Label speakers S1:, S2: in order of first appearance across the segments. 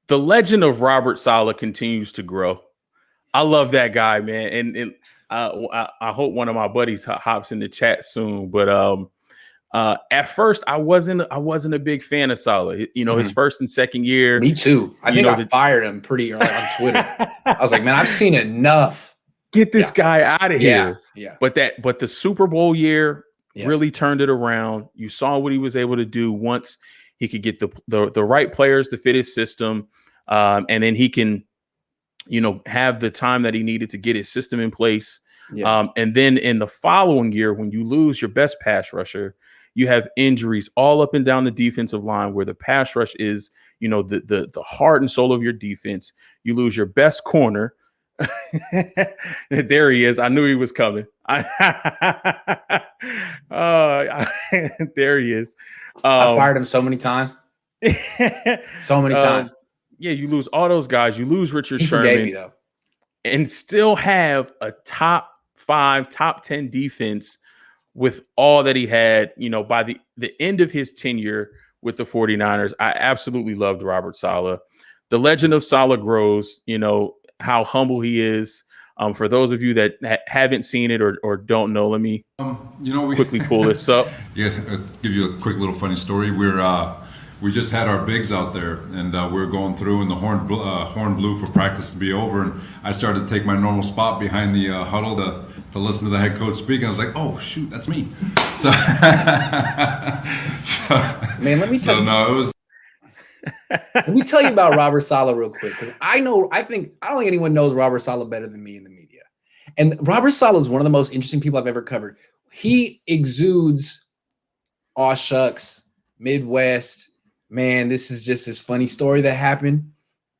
S1: the legend of Robert Saleh continues to grow. I love that guy, man, and I hope one of my buddies hops in the chat soon. But at first, I wasn't a big fan of Saleh. You know, his first and second year.
S2: Me too. I think I fired him pretty early on Twitter. I was like, man, I've seen enough.
S1: Get this guy out of here.
S2: Yeah.
S1: But the Super Bowl year really turned it around. You saw what he was able to do once he could get the right players to fit his system, and then he can, you know, have the time that he needed to get his system in place. And then in the following year, when you lose your best pass rusher, you have injuries all up and down the defensive line where the pass rush is, you know, the heart and soul of your defense. You lose your best corner. There he is. I knew he was coming. There he is.
S2: I fired him so many times. So many times.
S1: Yeah, you lose all those guys. You lose Richard Sherman.
S2: Forgave me, though.
S1: And still have a top 5, top 10 defense with all that he had, you know, by the end of his tenure with the 49ers. I absolutely loved Robert Saleh. The legend of Saleh grows, you know, how humble he is. For those of you that haven't seen it or don't know, let me quickly pull this up.
S3: Yeah, I'll give you a quick little funny story. We just had our bigs out there, and we were going through, and the horn blew for practice to be over, and I started to take my normal spot behind the huddle to listen to the head coach speak, and I was like, oh shoot, that's me. So,
S2: man, let me tell you.
S3: No, it was.
S2: Let me tell you about Robert Saleh real quick, because I don't think anyone knows Robert Saleh better than me in the media. And Robert Saleh is one of the most interesting people I've ever covered. He exudes, aw shucks, Midwest, man, this is just this funny story that happened.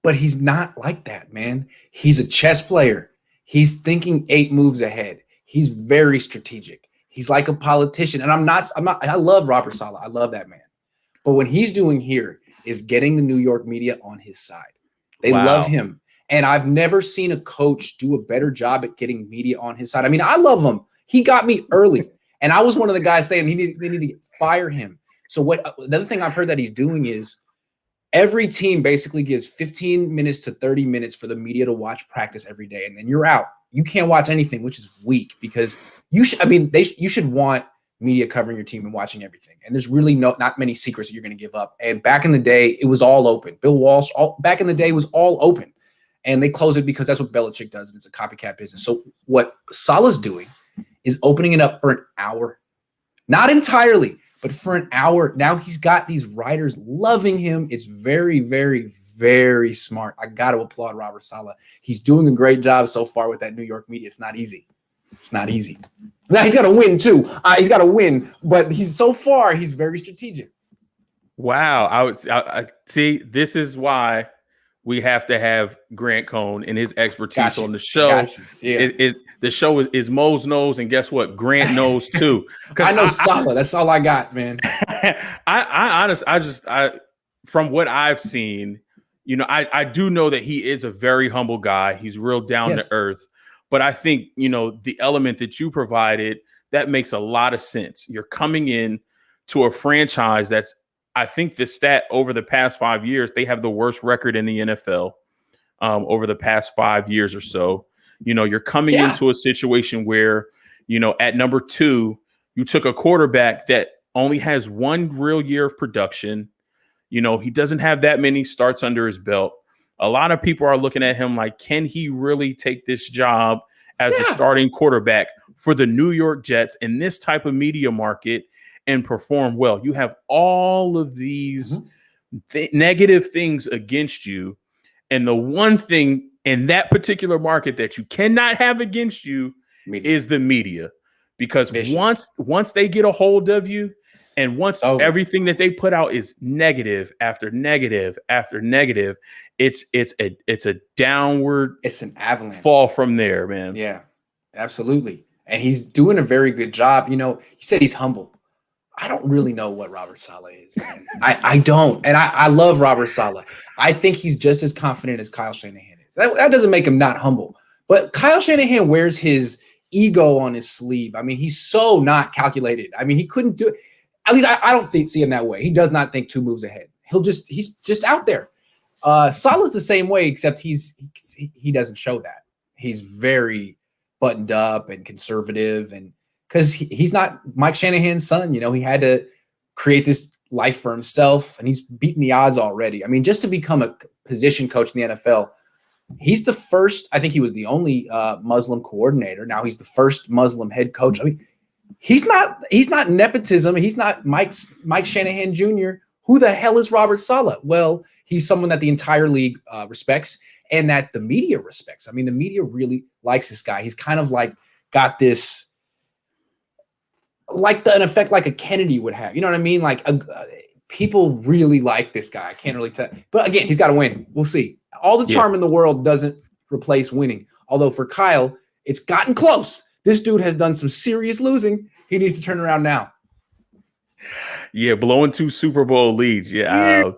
S2: But he's not like that, man. He's a chess player. He's thinking 8 moves ahead. He's very strategic. He's like a politician. And I love Robert Saleh. I love that man. But what he's doing here is getting the New York media on his side. They love him. And I've never seen a coach do a better job at getting media on his side. I mean, I love him. He got me early. And I was one of the guys saying they need to fire him. So another thing I've heard that he's doing is every team basically gives 15 minutes to 30 minutes for the media to watch practice every day. And then you're out. You can't watch anything, which is weak, because you should want media covering your team and watching everything. And there's really not many secrets that you're going to give up. And back in the day, it was all open. Bill Walsh, back in the day, was all open. And they close it because that's what Belichick does. And it's a copycat business. So what Saleh's doing is opening it up for an hour. Not entirely, but for an hour. Now he's got these writers loving him. It's very, very, very smart. I got to applaud Robert Saleh. He's doing a great job so far with that New York media. It's not easy. It's not easy. Now he's got to win too. He's got to win, but he's very strategic.
S1: Wow. I see. This is why we have to have Grant Cohn and his expertise on the show. Yeah. The show is Mo's knows, and guess what? Grant knows too.
S2: I know Saleh. That's all I got, man.
S1: I from what I've seen, you know, I do know that he is a very humble guy. He's real down to earth. But I think, you know, the element that you provided, that makes a lot of sense. You're coming in to a franchise that's, I think the stat over the past 5 years, they have the worst record in the NFL over the past 5 years or so. You know, you're coming into a situation where, you know, at number 2, you took a quarterback that only has 1 real year of production. You know, he doesn't have that many starts under his belt. A lot of people are looking at him like, can he really take this job as the starting quarterback for the New York Jets in this type of media market and perform well? You have all of these negative things against you. And the one thing in that particular market that you cannot have against you is the media. Because once they get a hold of you, and once everything that they put out is negative after negative after negative, it's a downward,
S2: it's an avalanche
S1: fall from there, man.
S2: Yeah, absolutely. And he's doing a very good job. You know, he said he's humble. I don't really know what Robert Saleh is, man. I don't. And I love Robert Saleh. I think he's just as confident as Kyle Shanahan is. That doesn't make him not humble. But Kyle Shanahan wears his ego on his sleeve. I mean, he's so not calculated. I mean, he couldn't do it. At least I don't see him that way. He does not think 2 moves ahead. He's just out there. Saleh's the same way, except he doesn't show that. He's very buttoned up and conservative, and because he's not Mike Shanahan's son, you know, he had to create this life for himself, and he's beaten the odds already. I mean, just to become a position coach in the NFL, he's the first. I think he was the only Muslim coordinator. Now he's the first Muslim head coach. I mean, he's not nepotism. He's not Mike Shanahan Jr. Who the hell is Robert Saleh? Well, he's someone that the entire league respects and that the media respects. I mean, the media really likes this guy. He's kind of like got this, like an effect like a Kennedy would have. You know what I mean? Like people really like this guy. I can't really tell. But again, he's got to win. We'll see. All the charm in the world doesn't replace winning. Although for Kyle, it's gotten close. This dude has done some serious losing. He needs to turn around now.
S1: Yeah, blowing 2 Super Bowl leads. Yeah.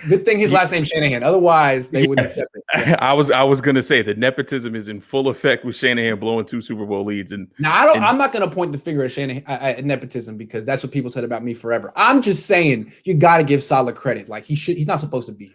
S2: Good thing his last name's Shanahan. Otherwise, they wouldn't accept it. Yeah.
S1: I was gonna say the nepotism is in full effect with Shanahan blowing 2 Super Bowl leads. And
S2: now I'm not gonna point the finger at Shanahan at nepotism, because that's what people said about me forever. I'm just saying you got to give Saleh credit. Like he's not supposed to be here.